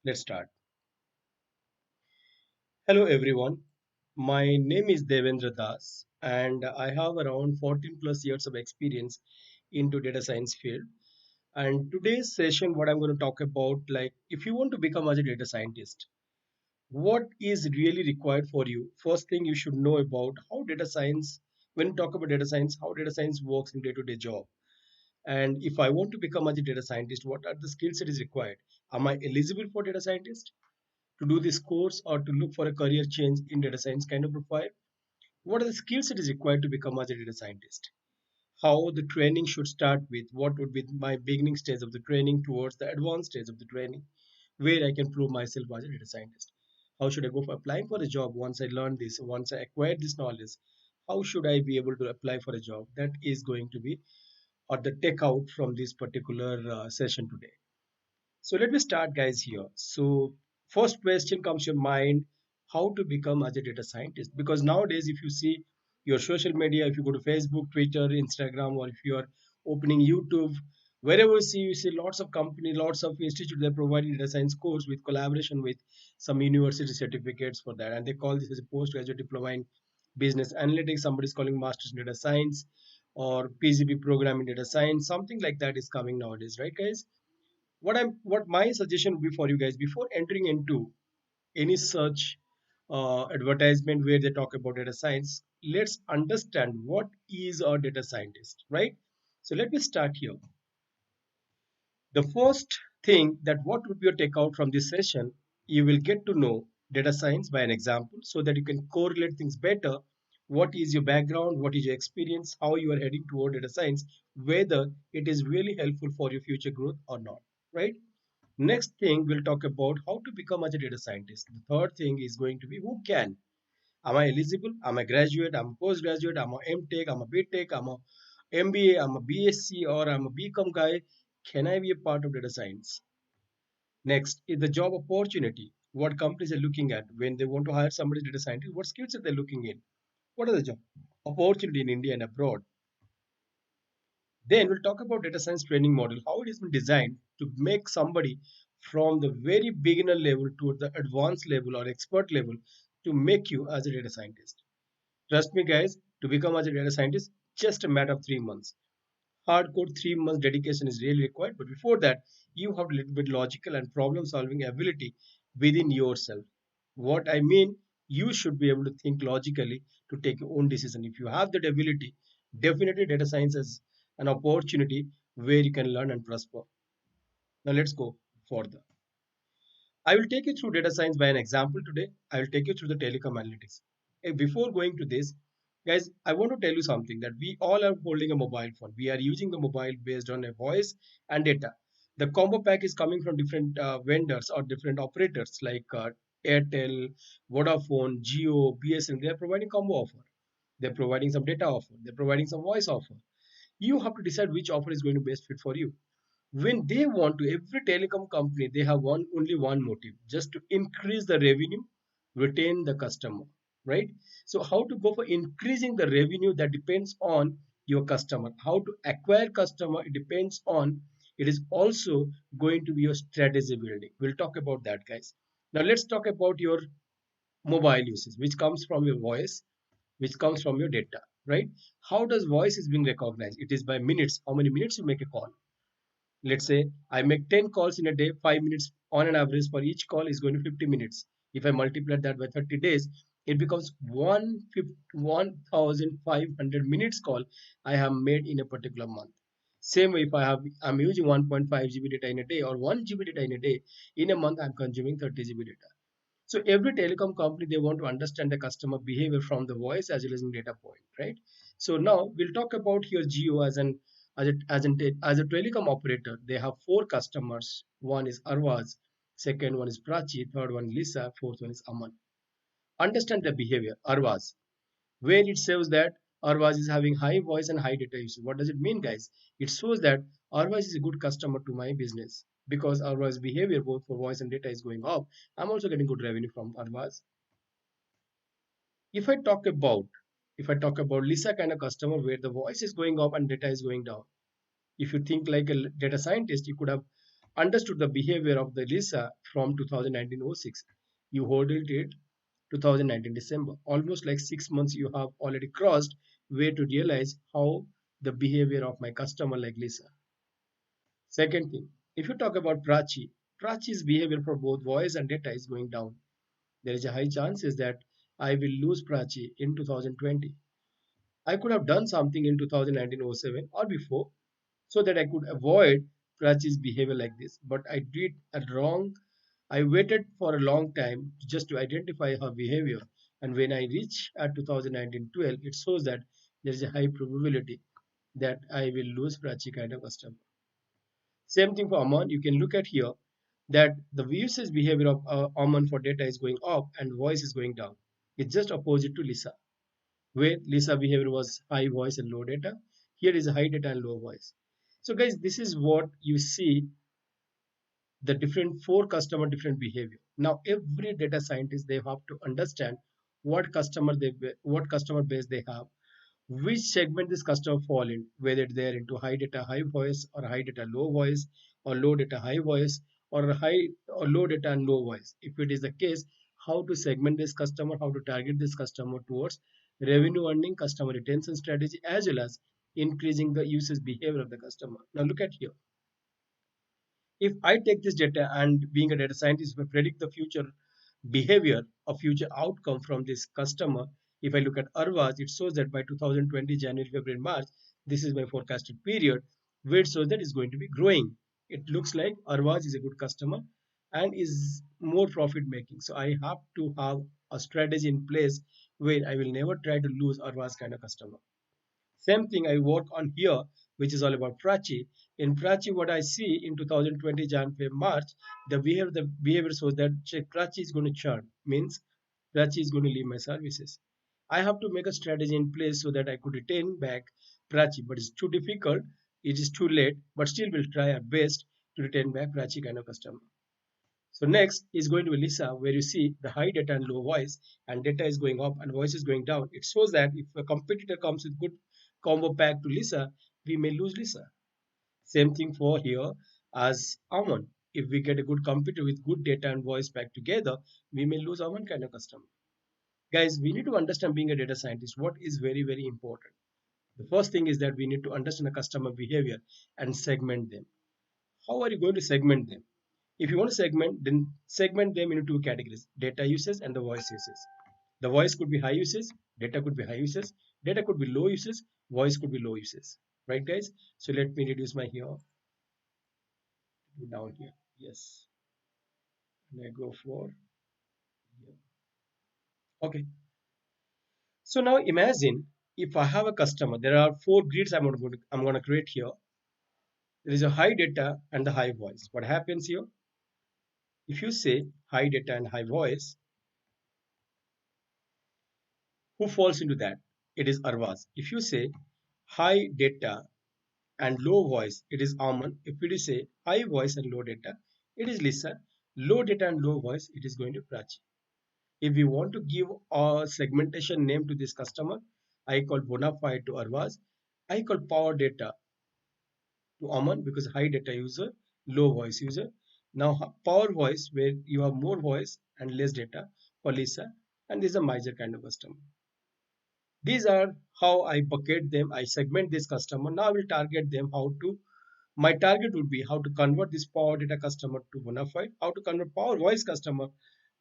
Let's start. Hello everyone. My name is Devendra Das and I have around 14 plus years of experience into data science field. And today's session what I'm going to talk about, like, if you want to become as a data scientist, what is really required for you? First thing you should know about how data science, when you talk about data science, how data science works in day-to-day job. And if I want to become as a data scientist, what are the skills that is required? Am I eligible for data scientist to do this course or to look for a career change in data science kind of profile? What are the skills it is required to become as a data scientist? How the training should start with? What would be my beginning stage of the training towards the advanced stage of the training, where I can prove myself as a data scientist? How should I go for applying for a job once I learn this, once I acquire this knowledge? How should I be able to apply for a job? That is going to be or the take out from this particular session today. So let me start, guys, here. So first question comes to your mind, how to become as a data scientist? Because nowadays, if you see your social media, if you go to Facebook, Twitter, Instagram, or if you are opening YouTube, wherever you see lots of company, lots of institutes, they're providing data science course with collaboration with some university certificates for that. And they call this as a postgraduate diploma in business analytics. Somebody's calling masters in data science or PGP program in data science. Something like that is coming nowadays, right, guys? What my suggestion would be for you guys before entering into any such advertisement where they talk about data science, let's understand what is a data scientist, right? So let me start here. The first thing that what would be your takeout from this session, you will get to know data science by an example so that you can correlate things better. What is your background, what is your experience, how you are heading toward data science, whether it is really helpful for your future growth or not, right? Next thing, we'll talk about how to become as a data scientist. The third thing is going to be who can. Am I eligible? Am I graduate? I'm a postgraduate. I'm a MTech. I'm a BTech. I'm a MBA. I'm a BSc or I'm a BCom guy. Can I be a part of data science? Next is the job opportunity. What companies are looking at when they want to hire somebody data scientist? What skills are they looking in? What are the job opportunity in India and abroad? Then we'll talk about data science training model, how it has been designed to make somebody from the very beginner level to the advanced level or expert level to make you as a data scientist. Trust me, guys, to become as a data scientist, just a matter of 3 months. Hardcore 3 months dedication is really required, but before that, you have a little bit logical and problem solving ability within yourself. What I mean, you should be able to think logically to take your own decision. If you have that ability, definitely data science is an opportunity where you can learn and prosper. Now let's go further. I will take you through data science by an example today. I will take you through the telecom analytics. Before going to this, guys, I want to tell you something that we all are holding a mobile phone. We are using the mobile based on a voice and data. The combo pack is coming from different vendors or different operators like Airtel, Vodafone, Geo, BSN. They are providing combo offer. They're providing some data offer. They're providing some voice offer. You have to decide which offer is going to best fit for you. When they want to, every telecom company, they have only one motive, just to increase the revenue, retain the customer, right? So how to go for increasing the revenue, that depends on your customer. How to acquire customer, it depends on, it is also going to be your strategy building. We'll talk about that, guys. Now let's talk about your mobile uses, which comes from your voice, which comes from your data, right? How does voice is being recognized? It is by minutes, how many minutes you make a call. Let's say I make 10 calls in a day, 5 minutes on an average for each call is going to 50 minutes. If I multiply that by 30 days, it becomes 1,500 minutes call I have made in a particular month. Same way, if I'm using 1.5 GB data in a day or 1 GB data in a day, in a month I'm consuming 30 GB data. So every telecom company, they want to understand the customer behavior from the voice as well as in data point, right? So now we'll talk about here Geo as a telecom operator. They have four customers. One is Arvaz, second one is Prachi, third one is Lisa, fourth one is Aman. Understand the behavior. Arvaz, where it shows that Arvaz is having high voice and high data usage. What does it mean, guys? It shows that Arvaz is a good customer to my business because Arvaz behavior both for voice and data is going up. I'm also getting good revenue from Arvaz. If I talk about if I talk about Lisa kind of customer where the voice is going up and data is going down. If you think like a data scientist, you could have understood the behavior of the Lisa from 2019-06. You holded it 2019 December. Almost like 6 months you have already crossed where to realize how the behavior of my customer like Lisa. Second thing, if you talk about Prachi's behavior for both voice and data is going down. There is a high chances that I will lose Prachi in 2020. I could have done something in 2019-07 or before so that I could avoid Prachi's behavior like this. But I did a wrong. I waited for a long time just to identify her behavior. And when I reach at 2019-12, it shows that there is a high probability that I will lose Prachi kind of customer. Same thing for Aman. You can look at here that the usage behavior of Aman for data is going up and voice is going down. It's just opposite to Lisa, where Lisa behavior was high voice and low data. Here is a high data and low voice. So guys, this is what you see the different four customer different behavior. Now every data scientist they have to understand what customer base they have, which segment this customer fall in, whether they are into high data high voice or high data low voice or low data high voice or high or low data and low voice. If it is the case, how to segment this customer, how to target this customer towards revenue earning customer retention strategy as well as increasing the usage behavior of the customer. Now look at here. If I take this data and being a data scientist, if I predict the future behavior or future outcome from this customer, if I look at Arvas, it shows that by 2020, January, February, March, this is my forecasted period, where it shows that it's going to be growing. It looks like Arvas is a good customer and is more profit making. So I have to have a strategy in place where I will never try to lose Arvas kind of customer. Same thing I work on here, which is all about Prachi. In Prachi, what I see in 2020 Jan, Feb, March, the behavior shows that Prachi is going to churn, means Prachi is going to leave my services. I have to make a strategy in place so that I could retain back Prachi, but it's too difficult. It is too late, but still we'll try our best to retain back Prachi kind of customer. So next is going to be Lisa, where you see the high data and low voice, and data is going up and voice is going down. It shows that if a competitor comes with good combo pack to Lisa, we may lose Lisa. Same thing for here as Aman. If we get a good competitor with good data and voice pack together, we may lose Aman kind of customer. Guys, we need to understand being a data scientist what is very, very important. The first thing is that we need to understand the customer behavior and segment them. How are you going to segment them? If you want to segment, then segment them into two categories, data usage and the voice usage. The voice could be high usage, data could be high usage, data could be low usage, voice could be low usage. Right, guys? So let me reduce my here down here. Yes. And I go for here. Okay. So now imagine if I have a customer, there are four grids I'm going to create here. There is a high data and the high voice. What happens here? If you say high data and high voice, who falls into that? It is Arvaz. If you say high data and low voice, it is Aman. If you say high voice and low data, it is Lisa. Low data and low voice, it is going to Prachi. If we want to give a segmentation name to this customer, I call Bonafide to Arvaz. I call power data to Aman because high data user, low voice user. Now power voice where you have more voice and less data for Lisa, and this is a major kind of customer. These are how I bucket them. I segment this customer. Now I will target them how to. My target would be how to convert this power data customer to Bonafide, how to convert power voice customer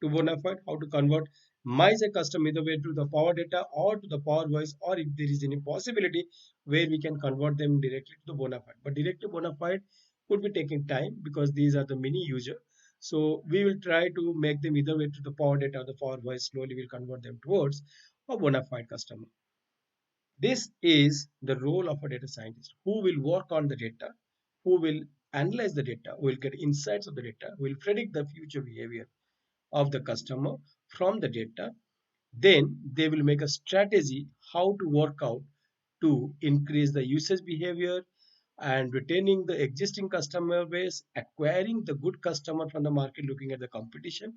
to Bonafide, how to convert MyZ customer either way to the power data or to the power voice, or if there is any possibility where we can convert them directly to the Bonafide. But direct to Bonafide could be taking time because these are the mini user. So we will try to make them either way to the power data or the power voice. Slowly we'll convert them towards a Bonafide customer. This is the role of a data scientist who will work on the data, who will analyze the data, who will get insights of the data, who will predict the future behavior of the customer from the data. Then they will make a strategy how to work out to increase the usage behavior and retaining the existing customer base, acquiring the good customer from the market, looking at the competition,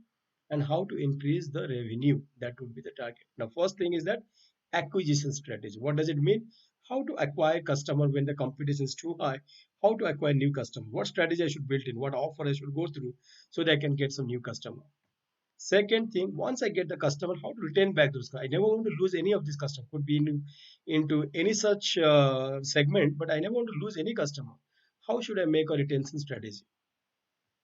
and how to increase the revenue. That would be the target. Now, first thing is that acquisition strategy. What does it mean? how to acquire customer when the competition is too high, how to acquire new customer, what strategy I should build in, what offer I should go through so that I can get some new customer. Second thing, once I get the customer, how to retain back those. I never want to lose any of these customers. Could be into any such segment, but I never want to lose any customer. How should I make a retention strategy?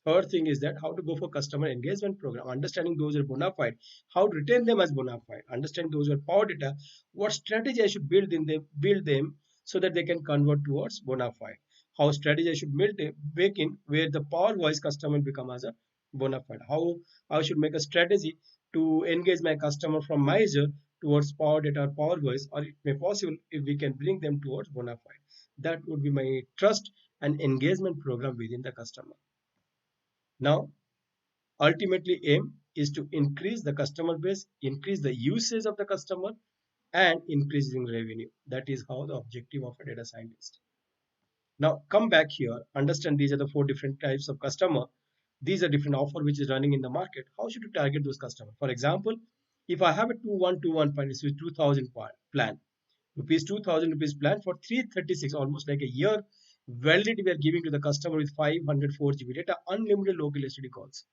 Third thing is that how to go for customer engagement program, understanding those who are bona fide, how to retain them as bona fide, understand those who are power data, what strategy I should build them so that they can convert towards bona fide. How strategy I should build it, bake in where the power voice customer become as a bona fide. How I should make a strategy to engage my customer from my user towards power data or power voice, or it may possible if we can bring them towards bona fide. That would be my trust and engagement program within the customer. Now, ultimately aim is to increase the customer base, increase the usage of the customer, and increasing revenue. That is how the objective of a data scientist. Now come back here, understand these are the four different types of customer. These are different offer which is running in the market. How should you target those customers? For example, if I have a 2121 plan, this is 2000 plan, rupees 2000 rupees plan for 336, almost like a year validity we are giving to the customer with 504 GB data, unlimited local STD calls.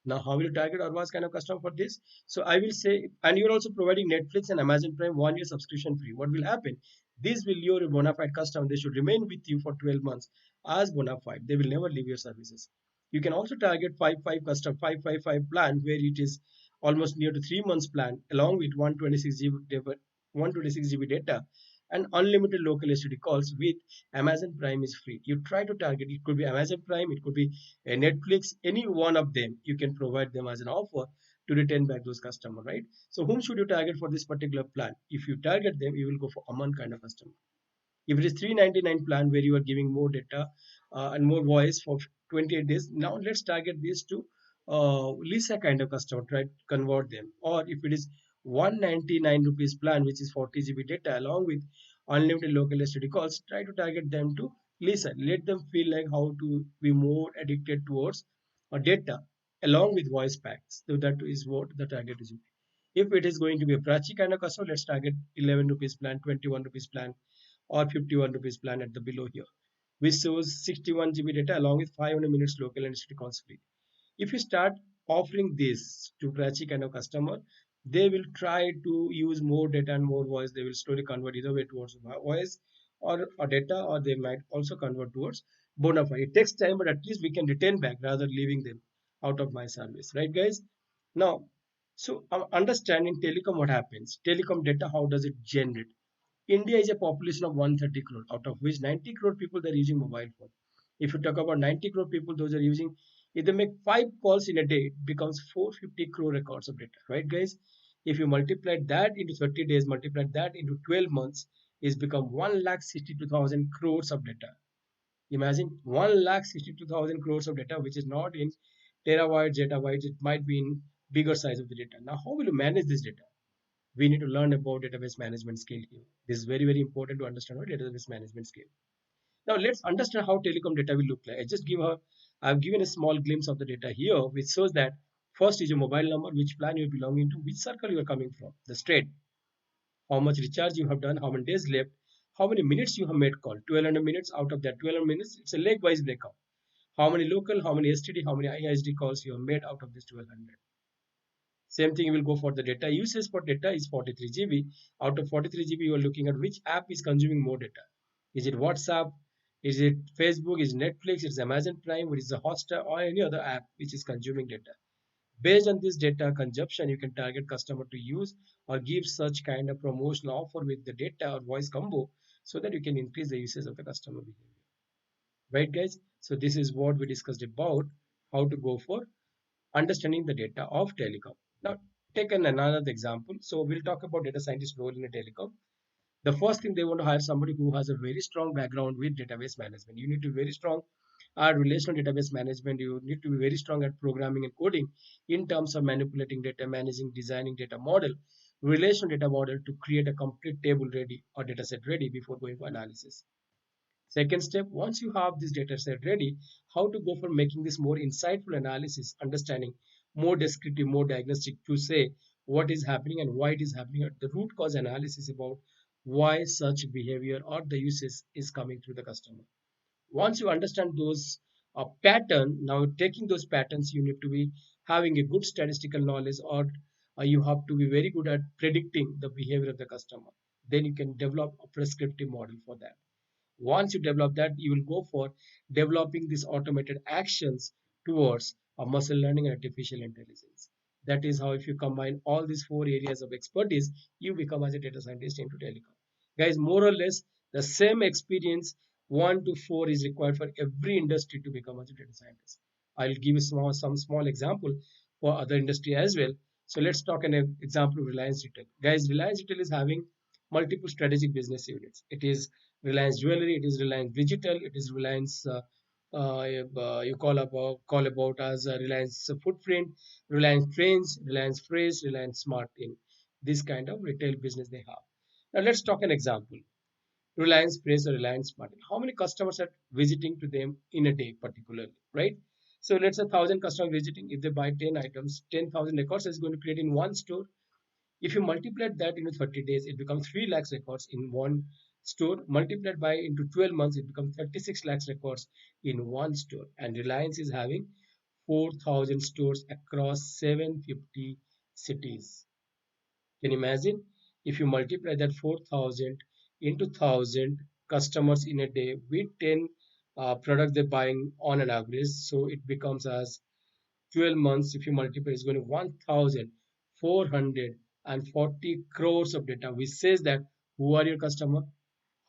Now, how will you target or what kind of customer for this? So I will say, and you're also providing Netflix and Amazon Prime 1 year subscription free. What will happen? This will your bona fide customer. They should remain with you for 12 months as bona fide. They will never leave your services. You can also target 5 custom 555 plan where it is almost near to 3 months plan along with 126 GB data and unlimited local STD calls with Amazon Prime is free. You try to target, it could be Amazon Prime, it could be a Netflix, any one of them, you can provide them as an offer to retain back those customers, right? So whom should you target for this particular plan? If you target them, you will go for Aman kind of customer. If it is 399 plan where you are giving more data and more voice for 28 days, now let's target this to Lisa kind of customer, try to convert them. Or if it is 199 rupees plan, which is 40 GB data along with unlimited local STD calls, try to target them to Lisa. Let them feel like how to be more addicted towards data along with voice packs. So that is what the target is. If it is going to be a Prachi kind of customer, let's target 11 rupees plan, 21 rupees plan, or 51 rupees plan at the below here, which shows 61 GB data along with 500 minutes local and STD calls free. If you start offering this to Prachi kind of customer, they will try to use more data and more voice. They will slowly convert either way towards voice or data, or they might also convert towards bona fide. It takes time, but at least we can retain back rather leaving them out of my service, right, guys? Now, so understanding telecom, what happens? Telecom data, how does it generate? India is a population of 130 crore, out of which 90 crore people they are using mobile phone. If you talk about 90 crore people, those are using, if they make 5 calls in a day, it becomes 450 crore records of data, right, guys? If you multiply that into 30 days, multiply that into 12 months, it's become 1,62,000 crores of data. Imagine 1,62,000 crores of data, which is not in terabytes, zettabytes, it might be in bigger size of the data. Now, how will you manage this data? We need to learn about database management skill here. This is very, very important to understand what database management skill. Now let's understand how telecom data will look like. I've given a small glimpse of the data here, which shows that first is your mobile number, which plan you're belonging to, which circle you are coming from, the state, how much recharge you have done, how many days left, how many minutes you have made call, 1200 minutes. Out of that 1200 minutes, it's a leg-wise breakup. How many local, how many STD, how many ISD calls you have made out of this 1200. Same thing will go for the data. Usage for data is 43 GB. Out of 43 GB, you are looking at which app is consuming more data. Is it WhatsApp? Is it Facebook? Is it Netflix? Is it Amazon Prime? Or is it Hotstar or any other app which is consuming data? Based on this data consumption, you can target customer to use or give such kind of promotional offer with the data or voice combo so that you can increase the usage of the customer behavior. Right, guys? So this is what we discussed about how to go for understanding the data of telecom. Now, take another example. So we'll talk about data scientist role in a telecom. The first thing, they want to hire somebody who has a very strong background with database management. You need to be very strong at relational database management. You need to be very strong at programming and coding in terms of manipulating data, managing, designing data model, relational data model to create a complete table ready or data set ready before going for analysis. Second step, once you have this data set ready, how to go for making this more insightful analysis, understanding more descriptive, more diagnostic to say what is happening and why it is happening, the root cause analysis about why such behavior or the uses is coming through the customer. Once you understand those pattern, now taking those patterns, you need to be having a good statistical knowledge, or you have to be very good at predicting the behavior of the customer. Then you can develop a prescriptive model for that. Once you develop that, you will go for developing these automated actions towards a muscle learning and artificial intelligence. That is how, if you combine all these four areas of expertise, you become as a data scientist into telecom. Guys, more or less the same experience, 1 to 4 is required for every industry to become as a data scientist. I'll give you some small example for other industry as well. So let's talk an example of Reliance Retail. Guys, Reliance Retail is having multiple strategic business units. It is Reliance Jewelry, it is Reliance Digital, it is Reliance you call about as Reliance Footprint, Reliance Trains, Reliance Freight, Reliance Smart In. This kind of retail business they have. Now let's talk an example. Reliance Fresh or Reliance Smart In. How many customers are visiting to them in a day particularly, right? So let's say 1,000 customers visiting. If they buy 10 items, 10,000 records is going to create in one store. If you multiply that into 30 days, it becomes 3 lakhs records in one store. Multiplied by into 12 months, it becomes 36 lakhs records in one store. And Reliance is having 4,000 stores across 750 cities. Can you imagine? If you multiply that 4,000 into 1,000 customers in a day with 10 products they're buying on an average, so it becomes as 12 months. If you multiply, it's going to 1,440 crores of data, which says that who are your customer,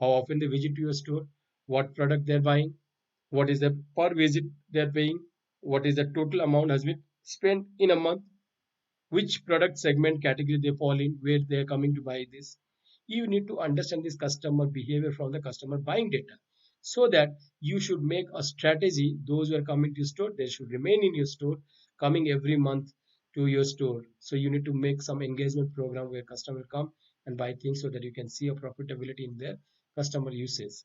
how often they visit to your store, what product they're buying, what is the per visit they're paying, what is the total amount has been spent in a month, which product segment category they fall in, where they are coming to buy this. You need to understand this customer behavior from the customer buying data, so that you should make a strategy. Those who are coming to your store, they should remain in your store, coming every month to your store. So you need to make some engagement program where customer come and buy things, so that you can see a profitability in their customer usage.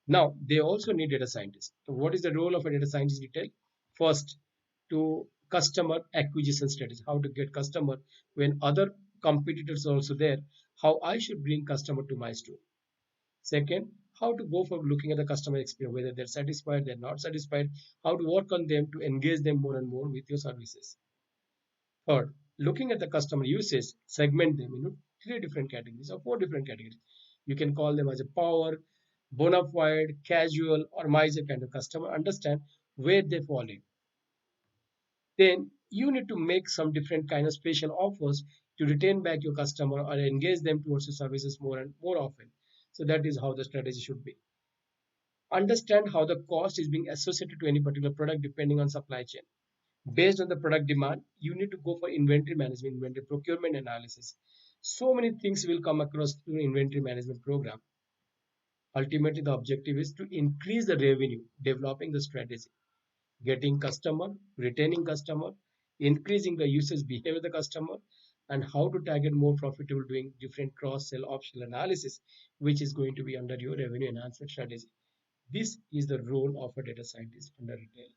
Now, they also need data scientists. So what is the role of a data scientist in retail? First, to customer acquisition strategy, how to get customer when other competitors are also there, how I should bring customer to my store. Second, how to go for looking at the customer experience, whether they're satisfied, they're not satisfied, how to work on them to engage them more and more with your services. Third, looking at the customer usage, segment them into three different categories or four different categories. You can call them as a power, bona fide, casual, or miser kind of customer. Understand where they fall in. Then you need to make some different kind of special offers to retain back your customer or engage them towards your services more and more often. So that is how the strategy should be. Understand how the cost is being associated to any particular product depending on supply chain. Based on the product demand, you need to go for inventory management, inventory procurement analysis. So many things will come across through inventory management program. Ultimately, the objective is to increase the revenue, developing the strategy, getting customer, retaining customer, increasing the usage behavior of the customer, and how to target more profitable doing different cross-sell optional analysis, which is going to be under your revenue enhancement strategy. This is the role of a data scientist under retail.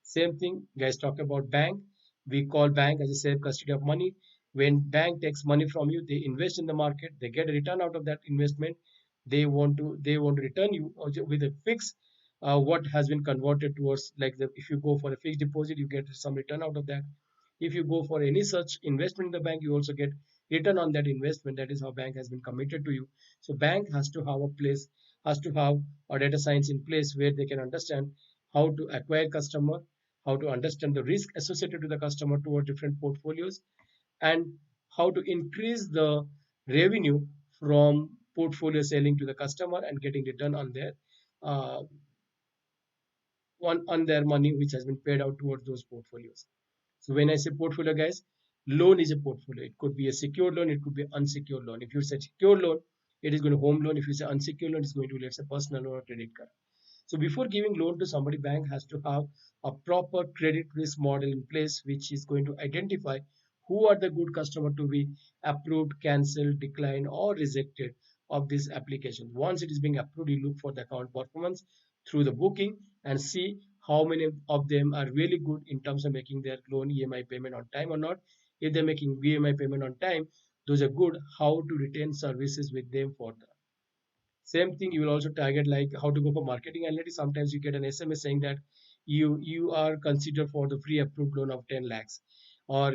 Same thing, guys, talk about bank. We call bank as a safe custody of money. When bank takes money from you, they invest in the market, they get a return out of that investment. They want to return you with a fix what has been converted towards, like if you go for a fixed deposit, you get some return out of that. If you go for any such investment in the bank, you also get return on that investment. That is how bank has been committed to you. So bank has to have a place, has to have a data science in place where they can understand how to acquire customer, how to understand the risk associated to the customer toward different portfolios, and how to increase the revenue from portfolio selling to the customer and getting return on their uh, on their money which has been paid out towards those portfolios. So when I say portfolio, guys, loan is a portfolio. It could be a secured loan, it could be an unsecured loan. If you say secured loan, it is going to home loan. If you say unsecured loan, it's going to, let's say, personal loan or credit card. So before giving loan to somebody, bank has to have a proper credit risk model in place, which is going to identify who are the good customer to be approved, cancelled, declined, or rejected of this application. Once it is being approved, you look for the account performance through the booking and see how many of them are really good in terms of making their loan EMI payment on time or not. If they're making EMI payment on time, those are good, how to retain services with them further. Same thing, you will also target like how to go for marketing analytics. Sometimes you get an SMS saying that you are considered for the free approved loan of 10 lakhs, or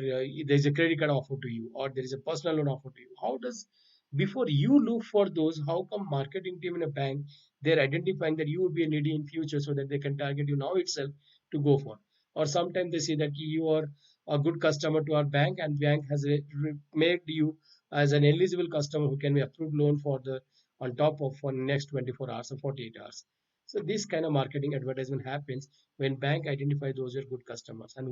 there's a credit card offer to you, or there is a personal loan offer to you. How does, before you look for those, how come marketing team in a bank, they're identifying that you will be a needy in future so that they can target you now itself to go for? Or sometimes they say that you are a good customer to our bank, and bank has made you as an eligible customer who can be approved loan for the on top of for next 24 hours or 48 hours. So this kind of marketing advertisement happens when bank identify those are good customers. And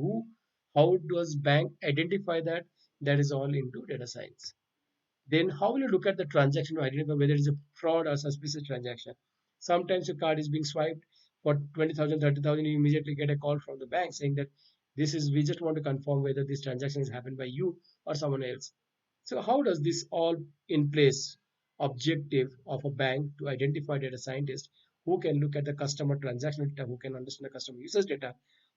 how does bank identify that? That is all into data science. Then how will you look at the transaction to identify whether it's a fraud or suspicious transaction? Sometimes your card is being swiped for 20,000, 30,000. You immediately get a call from the bank saying that this is, we just want to confirm whether this transaction has happened by you or someone else. So how does this all in place? Objective of a bank to identify data scientists who can look at the customer transaction data, who can understand the customer usage data,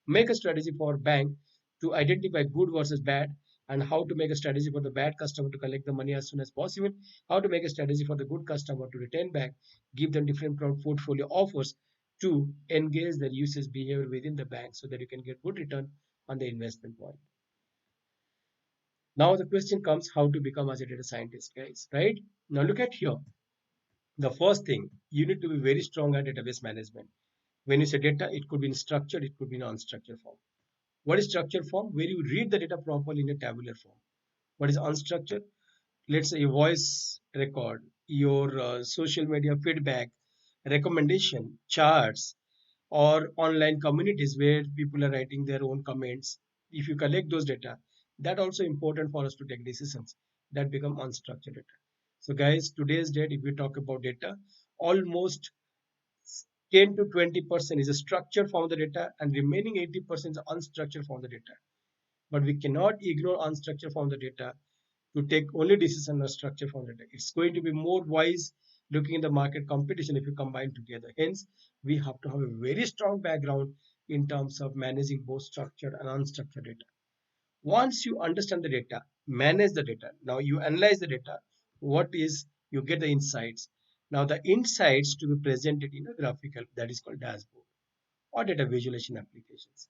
make a strategy for bank to identify good versus bad, and how to make a strategy for the bad customer to collect the money as soon as possible, how to make a strategy for the good customer to retain back, give them different portfolio offers to engage their usage behavior within the bank so that you can get good return on the investment point. Now the question comes how to become as a data scientist, guys, right? Now look at here. The first thing, you need to be very strong at database management. When you say data, it could be in structured, it could be in unstructured form. What is structured form? Where you read the data properly in a tabular form. What is unstructured? Let's say a voice record, your social media feedback, recommendation, charts, or online communities where people are writing their own comments. If you collect those data, that also important for us to take decisions that become unstructured data. So guys, today's date, if we talk about data, almost 10 to 20% is a structured form of the data, and remaining 80% is unstructured form of the data. But we cannot ignore unstructured form of the data to take only decision on structure form data. It's going to be more wise looking in the market competition if you combine together. Hence, we have to have a very strong background in terms of managing both structured and unstructured data. Once you understand the data, manage the data. Now you analyze the data. What is, you get the insights. Now the insights to be presented in a graphical, that is called dashboard or data visualization applications.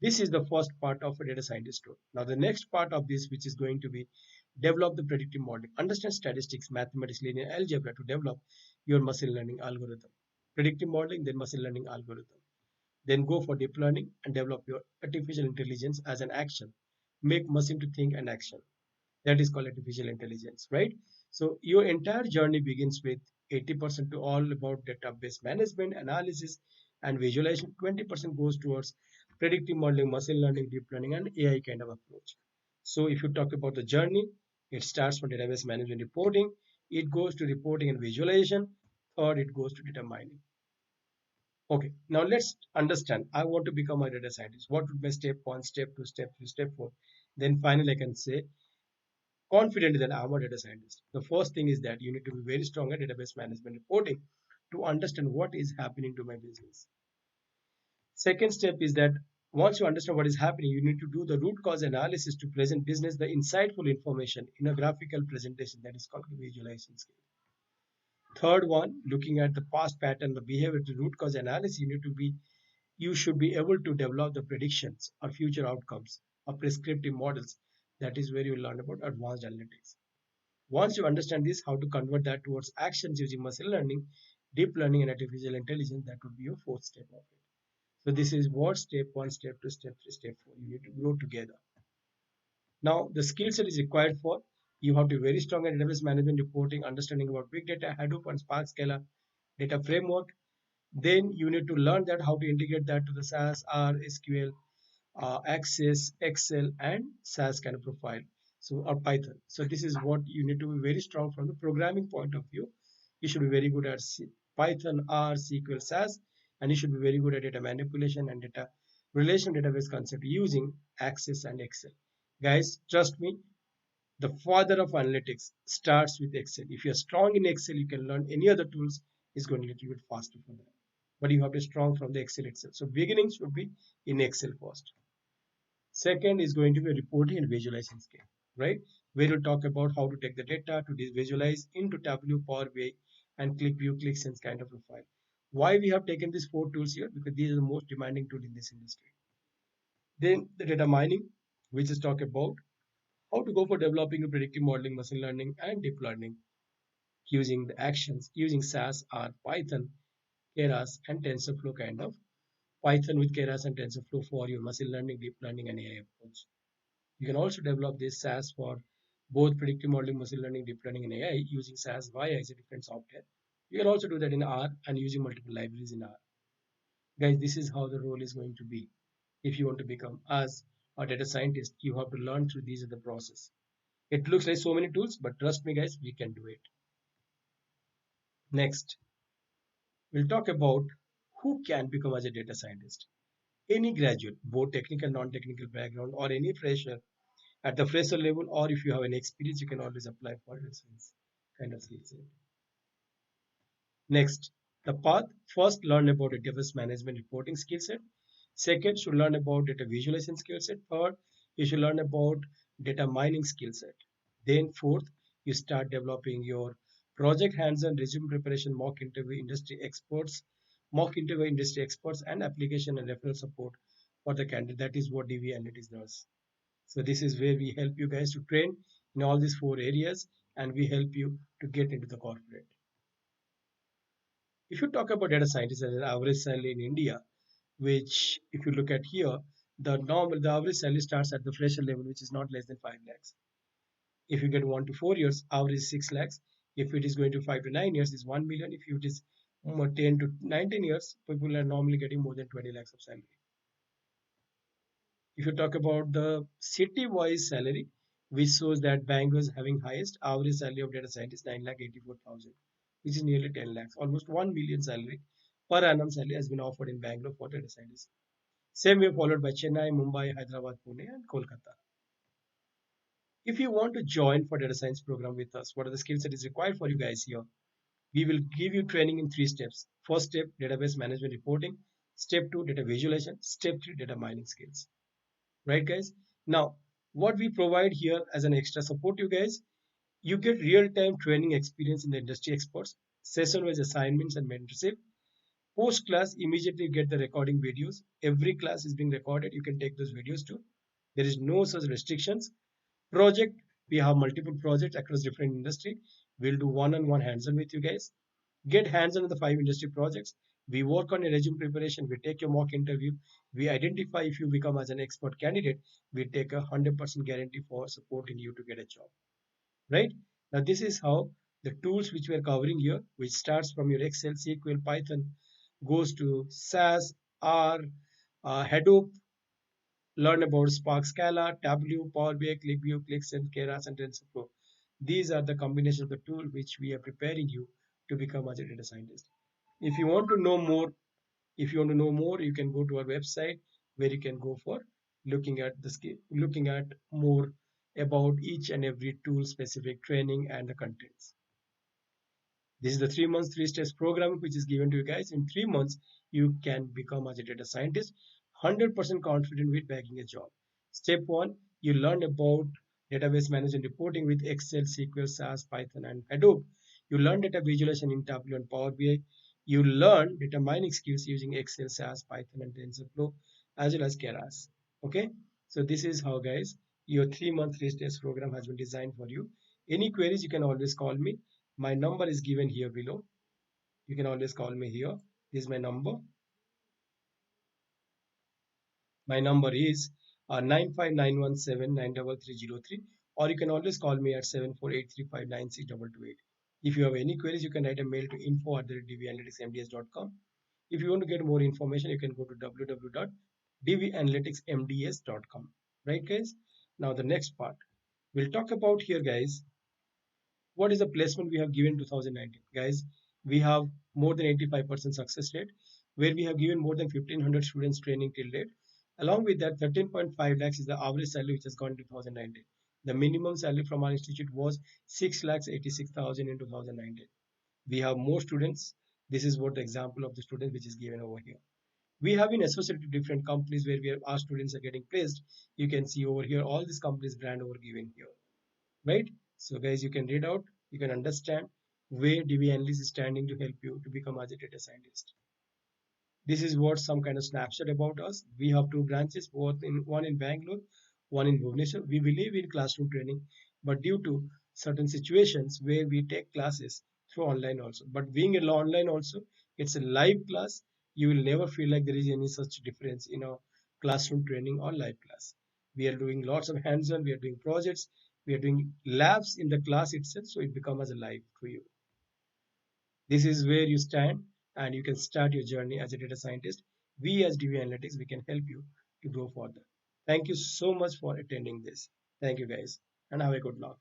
This is the first part of a data scientist role. Now the next part of this, which is going to be develop the predictive modeling, understand statistics, mathematics, linear algebra to develop your machine learning algorithm. Predictive modeling, then machine learning algorithm. Then go for deep learning and develop your artificial intelligence as an action. Make machine to think and action. That is called artificial intelligence, right? So your entire journey begins with 80% to all about database management, analysis, and visualization. 20% goes towards predictive modeling, machine learning, deep learning, and AI kind of approach. So if you talk about the journey, it starts from database management reporting, it goes to reporting and visualization, or it goes to data mining. Okay, now let's understand. I want to become a data scientist. What would be step one, step two, step three, step four? Then finally, I can say confident that I'm a data scientist. The first thing is that you need to be very strong at database management reporting to understand what is happening to my business. Second step is that once you understand what is happening, you need to do the root cause analysis to present business the insightful information in a graphical presentation that is called the visualization skill. Third one, looking at the past pattern, the behavior to root cause analysis, you should be able to develop the predictions or future outcomes or prescriptive models. That is where you learn about advanced analytics. Once you understand this, how to convert that towards actions using machine learning, deep learning, and artificial intelligence, that would be your fourth step of it. So this is what step one, step two, step three, step four. You need to grow together. Now the skill set is required for, you have to be very strong at database management reporting, understanding about big data, Hadoop and Spark Scala, data framework. Then you need to learn that how to integrate that to the SAS, R, SQL, Access, Excel, and SAS kind of profile. So, or Python. So this is what you need to be very strong from the programming point of view. You should be very good at Python, R, SQL, SAS, and you should be very good at data manipulation and data relational database concept using Access and Excel. Guys, trust me, the father of analytics starts with Excel. If you're strong in Excel, you can learn any other tools is going to get you bit faster for that. But you have to be strong from the Excel itself. So beginning should be in Excel first. Second is going to be reporting and visualization skill, right? where we'll talk about how to take the data to visualize into Tableau, Power BI, and click view, click sense kind of a file. Why we have taken these four tools here? Because these are the most demanding tool in this industry. Then the data mining, which is talk about how to go for developing a predictive modeling, machine learning, and deep learning using the actions using SAS, R, Python, Keras, and TensorFlow kind of Python with Keras and TensorFlow for your machine learning, deep learning, and AI approach. You can also develop this SAS for both predictive modeling, machine learning, deep learning, and AI using SAS via as a different software. You can also do that in R and using multiple libraries in R. Guys, this is how the role is going to be. If you want to become as a data scientist, you have to learn through these are the process. It looks like so many tools, but trust me, guys, we can do it. Next, we'll talk about who can become as a data scientist. Any graduate, both technical, non-technical background, or any fresher at the fresher level, or if you have any experience, you can always apply for this kind of skill set. Next, the path. First, learn about a device management reporting skill set. Second, should learn about data visualization skill set. Third, you should learn about data mining skill set. Then fourth, you start developing your project hands-on resume preparation, mock interview industry experts, and application and referral support for the candidate. That is what DV Analytics does. So this is where we help you guys to train in all these four areas, and we help you to get into the corporate. If you talk about data scientists as an average salary in India, which if you look at here, the average salary starts at the fresher level, which is not less than 5 lakhs. If you get 1 to 4 years, average is 6 lakhs. If it is going to 5 to 9 years, it's 1 million. If it is 10 to 19 years, people are normally getting more than 20 lakhs of salary. If you talk about the city-wise salary, which shows that Bangalore is having highest average salary of data scientist 9,84,000, which is nearly 10 lakhs, almost 1 million salary per annum salary has been offered in Bangalore for data scientists. Same way followed by Chennai, Mumbai, Hyderabad, Pune, and Kolkata. If you want to join for data science program with us, what are the skills that is required for you guys here? We will give you training in 3 steps. First step, database management reporting. Step 2, data visualization. Step 3, data mining skills. Right, guys? Now, what we provide here as an extra support, you guys, you get real-time training experience in the industry experts, session-wise assignments and mentorship. Post-class, immediately get the recording videos. Every class is being recorded. You can take those videos too. There is no such restrictions. Project, we have multiple projects across different industry. We'll do one-on-one hands-on with you guys. Get hands-on with the 5 industry projects. We work on a resume preparation. We take your mock interview. We identify if you become as an expert candidate. We take 100% guarantee for supporting you to get a job. Right? Now, this is how the tools which we are covering here, which starts from your Excel, SQL, Python, goes to SAS, R, Hadoop, learn about Spark Scala, Tableau, Power BI, ClickView, ClickSense, Keras, and TensorFlow. These are the combination of the tool which we are preparing you to become as a data scientist. If you want to know more, you can go to our website where you can go for looking at more about each and every tool specific training and the contents. This is the 3 months, 3 steps program which is given to you guys. In 3 months, you can become as a data scientist, 100% confident with bagging a job. Step 1, you learn about database management reporting with Excel, SQL, SAS, Python, and Hadoop. You learn data visualization in Tableau and Power BI. You learn data mining skills using Excel, SAS, Python, and TensorFlow, as well as Keras. Okay, so this is how, guys, your 3 month, 3 steps program has been designed for you. Any queries, you can always call me. My number is given here below. You can always call me here. This is my number. My number is 95917933303, or you can always call me at 7483596228. If you have any queries, you can write a mail to info@dvanalyticsmds.com. If you want to get more information, you can go to www.dvanalyticsmds.com. Right, guys? Now the next part. We'll talk about here, guys, what is the placement we have given 2019? Guys, we have more than 85% success rate, where we have given more than 1500 students training till date. Along with that, 13.5 lakhs is the average salary which has gone in 2019. The minimum salary from our institute was 6 lakhs 86,000 in 2019. We have more students. This is what the example of the student which is given over here. We have been associated with different companies where our students are getting placed. You can see over here all these companies brand over given here. right? So guys, you can read out, you can understand where DB analyst is standing to help you to become as a data scientist. This is what some kind of snapshot about us. We have two branches, both in one in Bangalore, one in Bhubaneswar. We believe in classroom training, but due to certain situations where we take classes through online also. But being a online also, it's a live class. You will never feel like there is any such difference in our classroom training or live class. We are doing lots of hands-on. We are doing projects. We are doing labs in the class itself, so it becomes as a live to you. This is where you stand and you can start your journey as a data scientist. We as DB Analytics, we can help you to grow further. Thank you so much for attending this. Thank you guys and have a good luck.